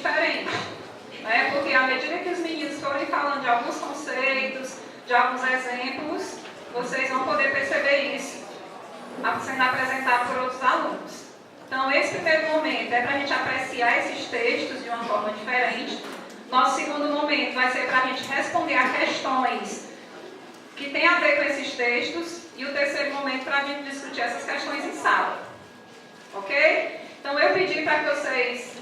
diferente, né? Porque à medida que os meninos forem falando de alguns conceitos, de alguns exemplos, vocês vão poder perceber isso sendo apresentado por outros alunos. Então, esse primeiro momento é para a gente apreciar esses textos de uma forma diferente. Nosso segundo momento vai ser para a gente responder a questões que têm a ver com esses textos. E o terceiro momento para a gente discutir essas questões em sala. Ok? Então, eu pedi para que vocês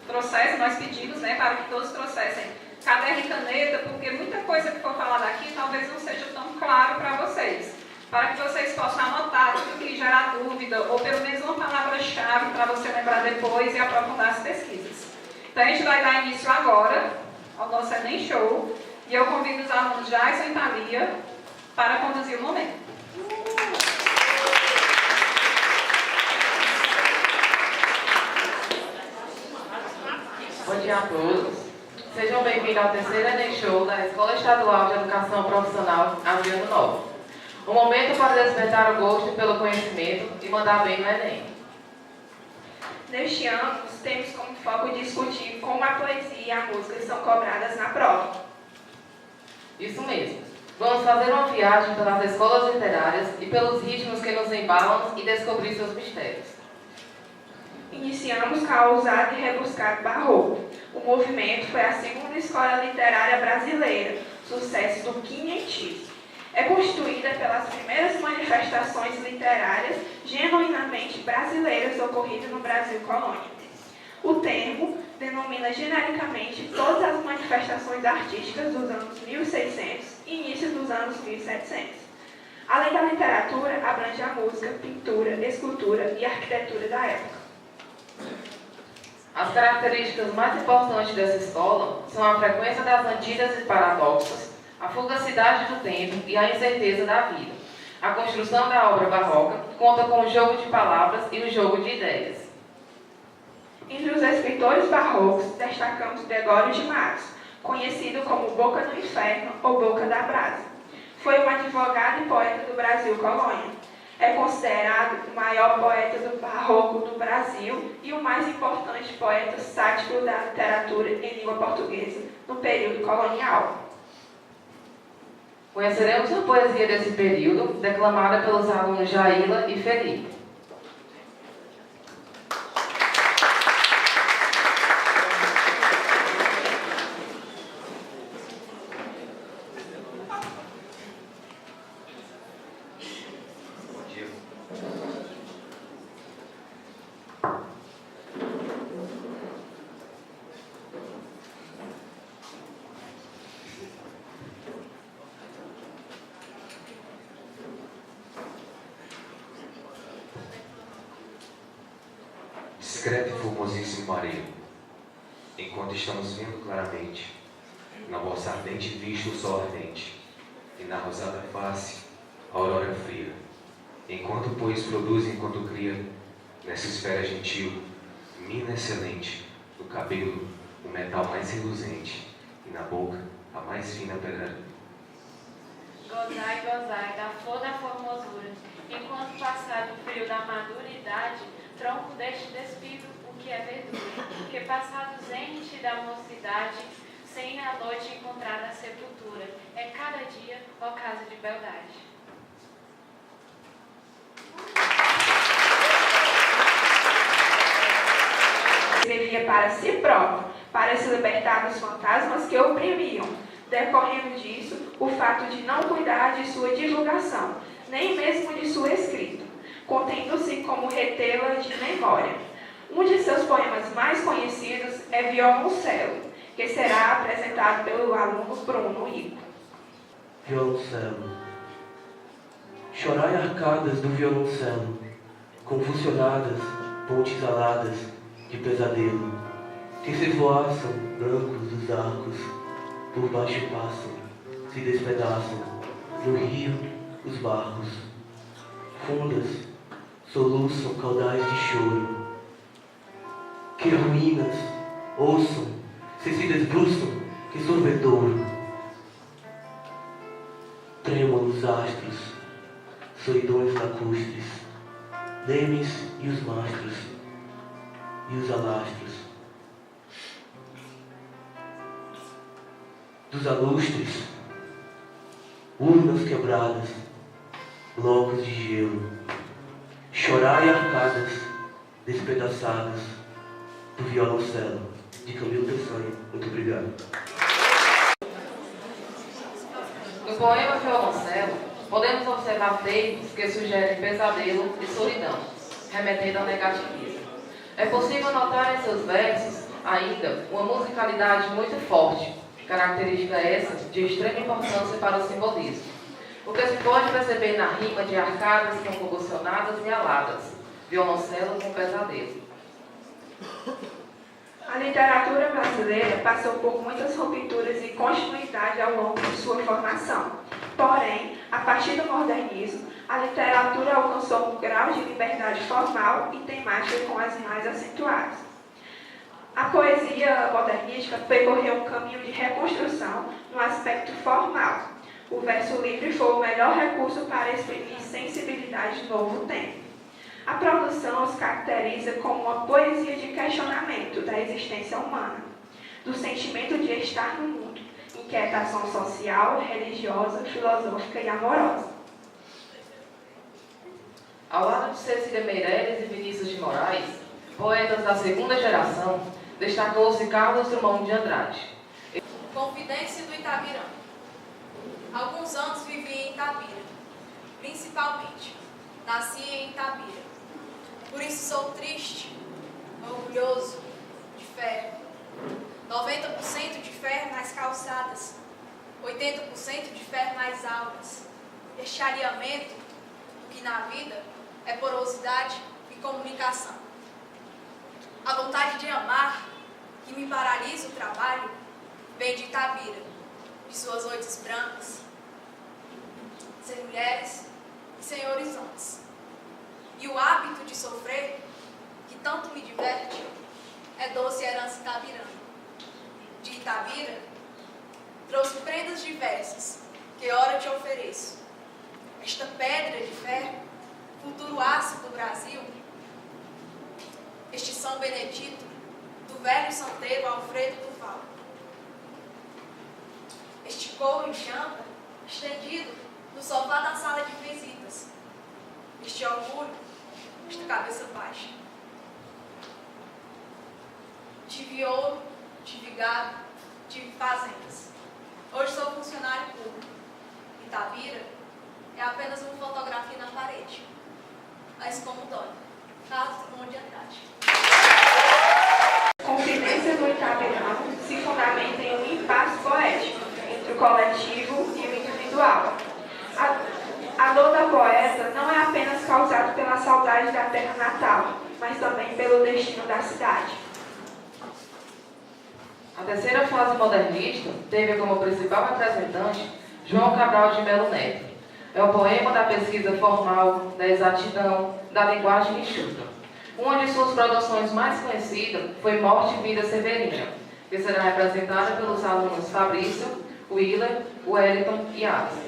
trouxessem, nós pedimos, né, para que todos trouxessem caderno e caneta, porque muita coisa que for falada aqui talvez não seja tão claro para vocês. Para que vocês possam anotar tudo que gerar dúvida, ou pelo menos uma palavra-chave para você lembrar depois e aprofundar as pesquisas. Então, a gente vai dar início agora ao nosso Enem Show, e eu convido os alunos Jason e Thalia para conduzir o momento. Bom dia a todos. Sejam bem-vindos ao terceiro Enem Show da Escola Estadual de Educação Profissional Adriano Nova. Um momento para despertar o gosto pelo conhecimento e mandar bem no Enem. Neste ano, temos como foco discutir como a poesia e a música são cobradas na prova. Isso mesmo. Vamos fazer uma viagem pelas escolas literárias e pelos ritmos que nos embalam e descobrir seus mistérios. Iniciamos com a ousada e rebuscada Barroco. O movimento foi a segunda escola literária brasileira, sucesso do quinhentismo. É constituída pelas primeiras manifestações literárias genuinamente brasileiras ocorridas no Brasil colônia. O termo denomina genericamente todas as manifestações artísticas dos anos 1600 e início dos anos 1700. Além da literatura, abrange a música, pintura, escultura e arquitetura da época. As características mais importantes dessa escola são a frequência das antíteses e paradoxos, a fugacidade do tempo e a incerteza da vida. A construção da obra barroca conta com o jogo de palavras e o jogo de ideias. Entre os escritores barrocos, destacamos Gregório de Matos, conhecido como Boca do Inferno ou Boca da Brasa. Foi um advogado e poeta do Brasil colônia. É considerado o maior poeta do barroco do Brasil e o mais importante poeta sático da literatura em língua portuguesa no período colonial. Conheceremos a poesia desse período, declamada pelos alunos Jaila e Felipe. Discreto e formosíssimo mareiro, enquanto estamos vendo claramente, na vossa ardente vista o sol ardente, e na rosada face a aurora fria, enquanto pois produz enquanto cria, nessa esfera gentil, mina excelente, no cabelo o metal mais reluzente, e na boca a mais fina pedra. Gozai, gozai, da flor da formosura, enquanto passado o frio da maduridade, tronco deste despido o que é verdura, que passado o zênite da mocidade, sem a noite encontrar a sepultura, é cada dia ocaso de beldade. Escrevia para si próprio, para se libertar dos fantasmas que o oprimiam, decorrendo disso o fato de não cuidar de sua divulgação, nem mesmo de sua escrita, contendo-se como retê-la de memória. Um de seus poemas mais conhecidos é Violoncelo, que será apresentado pelo aluno Bruno Ico. Violoncelo. Chorai arcadas do violoncelo, convulsionadas, pontes aladas de pesadelo, que se voaçam brancos dos arcos, por baixo passam, se despedaçam, no rio os barros. Fundas, soluçam caudais de choro. Que ruínas, ouçam, se desbruçam, que sorvedouro. Trêmulos astros, solidões lacustres, lemes e os mastros, e os alastros. dos alustres, urnas quebradas, blocos de gelo, chorai arcadas despedaçadas do violoncelo, de Camilo Peçanha. Muito obrigado. No poema Violoncelo, podemos observar termos que sugerem pesadelo e solidão, remetendo ao negativismo. É possível notar em seus versos, ainda, uma musicalidade muito forte, característica essa de extrema importância para o simbolismo. O que se pode perceber na rima de arcadas com convulsionadas e aladas, violoncelo com pesadelo. A literatura brasileira passou por muitas rupturas e continuidade ao longo de sua formação. Porém, a partir do modernismo, a literatura alcançou um grau de liberdade formal e temática com as mais acentuadas. A poesia modernística percorreu um caminho de reconstrução no aspecto formal. O verso livre foi o melhor recurso para exprimir sensibilidade de novo tempo. A produção os caracteriza como uma poesia de questionamento da existência humana, do sentimento de estar no mundo, inquietação social, religiosa, filosófica e amorosa. Ao lado de Cecília Meirelles e Vinícius de Moraes, poetas da segunda geração, destacou-se Carlos Drummond de Andrade. Confidência do Itabirã. Alguns anos vivi em Itabira, principalmente. Nasci em Itabira. Por isso sou triste, orgulhoso, de fé. 90% de fé nas calçadas, 80% de fé nas aulas. Este alinhamento do que na vida é porosidade e comunicação. A vontade de amar, que me paralisa o trabalho, vem de Itabira, de suas noites brancas, sem mulheres e sem horizontes. E o hábito de sofrer, que tanto me diverte, é doce herança itabirana. De Itabira, trouxe prendas diversas, que ora te ofereço. Esta pedra de fé, futuro aço do Brasil, este São Benedito, do velho santeiro Alfredo Duval. Este couro em chama, estendido no sofá da sala de visitas. Este orgulho, esta cabeça baixa. Tive ouro, tive gado, tive fazendas. Hoje sou funcionário público. Itabira é apenas uma fotografia na parede. Mas como dói. Carlos Drummond de Andrade. Confidência do Itabirão se fundamenta em um impasse poético entre o coletivo e o individual. A dor da poeta não é apenas causada pela saudade da terra natal, mas também pelo destino da cidade. A terceira fase modernista teve como principal representante João Cabral de Melo Neto. É o poema da pesquisa formal, da exatidão, da linguagem enxuta. Uma de suas produções mais conhecidas foi Morte e Vida Severina, que será representada pelos alunos Fabrício, Willer, Wellington e Alisson.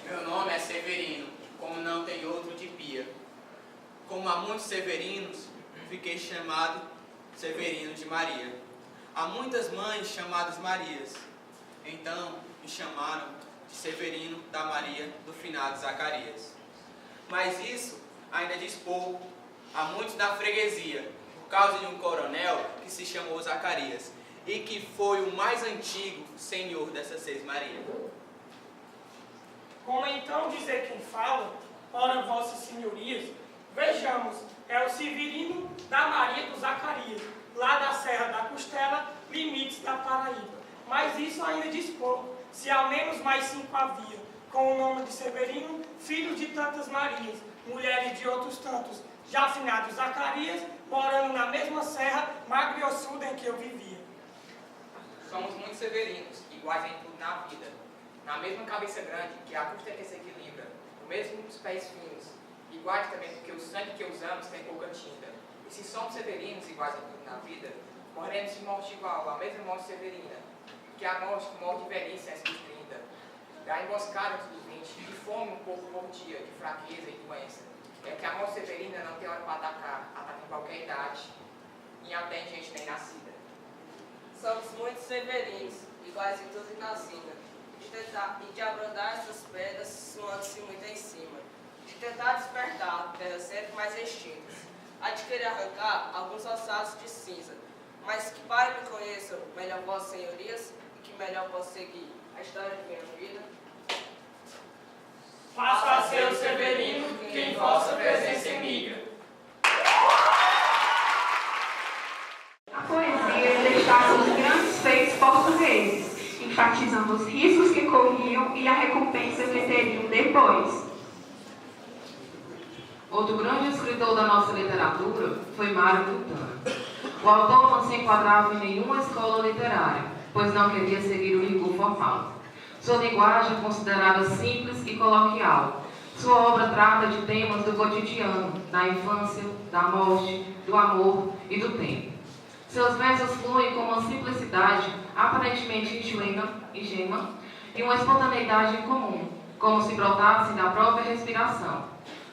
Meu nome é Severino, como não tem outro de pia. Como há muitos Severinos, fiquei chamado Severino de Maria. Há muitas mães chamadas Marias, então me chamaram de Severino da Maria do finado Zacarias. Mas isso ainda diz pouco, há muitos na freguesia, por causa de um coronel que se chamou Zacarias, e que foi o mais antigo senhor dessas 6 Marias. Como então dizer quem fala? Ora, vossas senhorias, vejamos, é o Severino da Maria do Zacarias, lá da Serra da Costela, limites da Paraíba. Mas isso ainda diz pouco, se ao menos mais 5 havia, com o nome de Severino, filho de tantas Marias, mulheres de outros tantos, já finados Zacarias, morando na mesma serra magriossuda em que eu vivia. Somos muitos severinos, iguais em tudo na vida, na mesma cabeça grande, que é a custa que se equilibra, o mesmo dos pés finos, iguais também porque o sangue que usamos tem pouca tinta. E se somos severinos iguais em tudo na vida, morremos de morte igual, a mesma morte severina, que a morte, morte de velhice antes dos 30, da emboscada dos 20, mente, de fome um pouco por dia, de fraqueza e doença. É que a mão severina não tem hora para atacar, ataca em qualquer idade, e até em gente nem nascida. Somos muitos severinos, iguais em tudo e na sina, de abrandar essas pedras, suando-se muito em cima, de tentar despertar terras sempre mais extintas, há de querer arrancar alguns ossados de cinza, mas que para me conheçam melhor vossas senhorias e que melhor posso seguir a história de minha vida. Faça a ser o severino que em vossa presença emigra. A poesia destaca os grandes feitos portugueses, enfatizando os riscos que corriam e a recompensa que teriam depois. Outro grande escritor da nossa literatura foi Mário Quintana. O autor não se enquadrava em nenhuma escola literária, pois não queria seguir o rigor formal. Sua linguagem é considerada simples e coloquial. Sua obra trata de temas do cotidiano, da infância, da morte, do amor e do tempo. Seus versos fluem com uma simplicidade aparentemente ingênua e uma espontaneidade incomum, como se brotassem da própria respiração.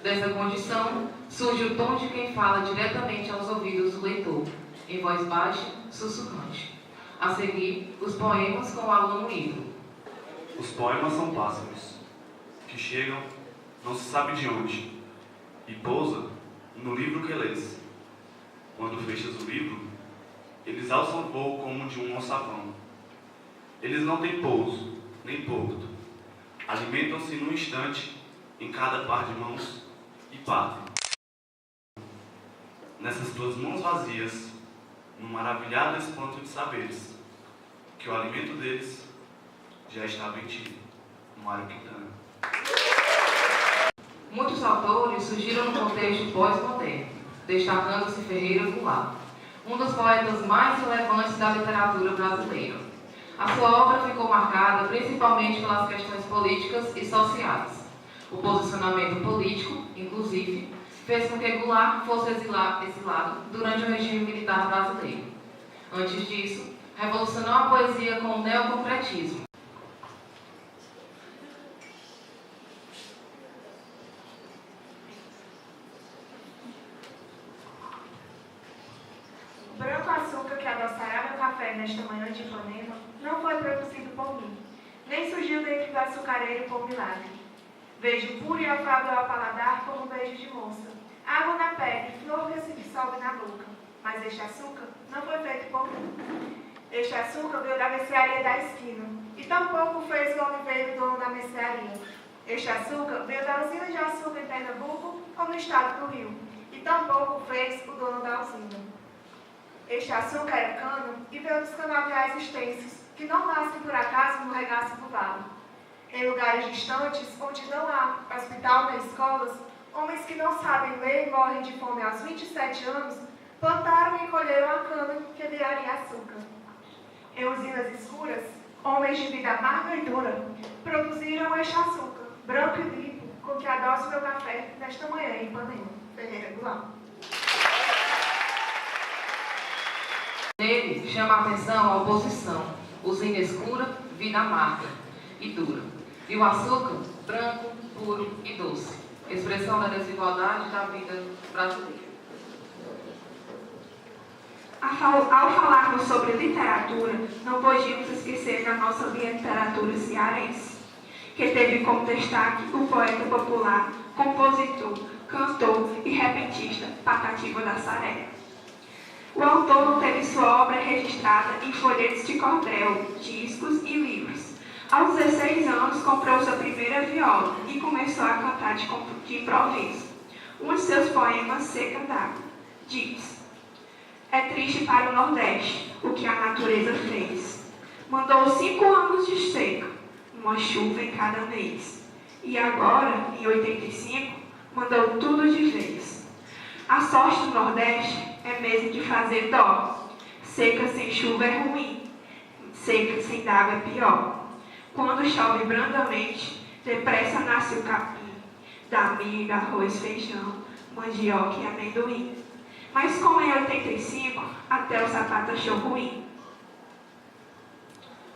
Dessa condição, surge o tom de quem fala diretamente aos ouvidos do leitor, em voz baixa, sussurrante. A seguir, os poemas com o aluno ídolo. Os poemas são pássaros, que chegam, não se sabe de onde, e pousam no livro que lês. Quando fechas o livro, eles alçam voo como de um alçapão. Eles não têm pouso, nem porto. Alimentam-se num instante, em cada par de mãos, e partem. Nessas tuas mãos vazias, num maravilhado espanto de saberes, que o alimento deles já estava em ti. Mário Quintana. Muitos autores surgiram no contexto pós-moderno, destacando-se Ferreira Goulart, um dos poetas mais relevantes da literatura brasileira. A sua obra ficou marcada principalmente pelas questões políticas e sociais. O posicionamento político, inclusive, fez com que Goulart fosse exilado durante o regime militar brasileiro. Antes disso, revolucionou a poesia com o neoconcretismo. O branco açúcar que adoçará meu café nesta manhã de Ipanema não foi produzido por mim, nem surgiu dentro do açucareiro por milagre. Vejo puro e afável ao paladar como um beijo de moça, água na pele, flor que se dissolve na boca. Mas este açúcar não foi feito por mim. Este açúcar veio da mercearia da esquina, e tampouco fez o homem veio dono da mercearia. Este açúcar veio da usina de açúcar em Pernambuco ou no estado do Rio, e tampouco fez o dono da usina. Este açúcar era cana e veio dos canaviais extensos, que não nascem por acaso no regaço do vale. Em lugares distantes, onde não há hospital nem escolas, homens que não sabem ler e morrem de fome aos 27 anos, plantaram e colheram a cana que viraria açúcar. Em usinas escuras, homens de vida amarga e dura produziram este açúcar, branco e limpo, com que adoço meu café nesta manhã em Ipanema. Ferreira Goulart. Nele chama a atenção a oposição, usina escura, vida amarga e dura. E o açúcar, branco, puro e doce, expressão da desigualdade da vida brasileira. Ao falarmos sobre literatura, não podíamos esquecer da nossa literatura cearense, que teve como destaque o poeta popular, compositor, cantor e repentista Patativa da Saré. O autor teve sua obra registrada em folhetos de cordel, discos e livros. Aos 16 anos, comprou sua primeira viola e começou a cantar de improviso. Um de seus poemas, Seca d'Água, diz: é triste para o Nordeste o que a natureza fez. Mandou 5 anos de seca, uma chuva em cada mês. E agora, em 85, mandou tudo de vez. A sorte do Nordeste é mesmo de fazer dó. Seca sem chuva é ruim, seca sem água é pior. Quando chove brandamente, depressa nasce o capim, dá milho, arroz, feijão, mandioca e amendoim. Mas como em 85, até o sapato achou ruim.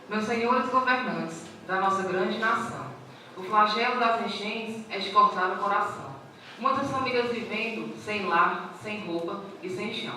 Meus senhores governantes da nossa grande nação, O flagelo das enchentes é de cortar o coração. Muitas famílias vivendo sem lar, sem roupa e sem chão.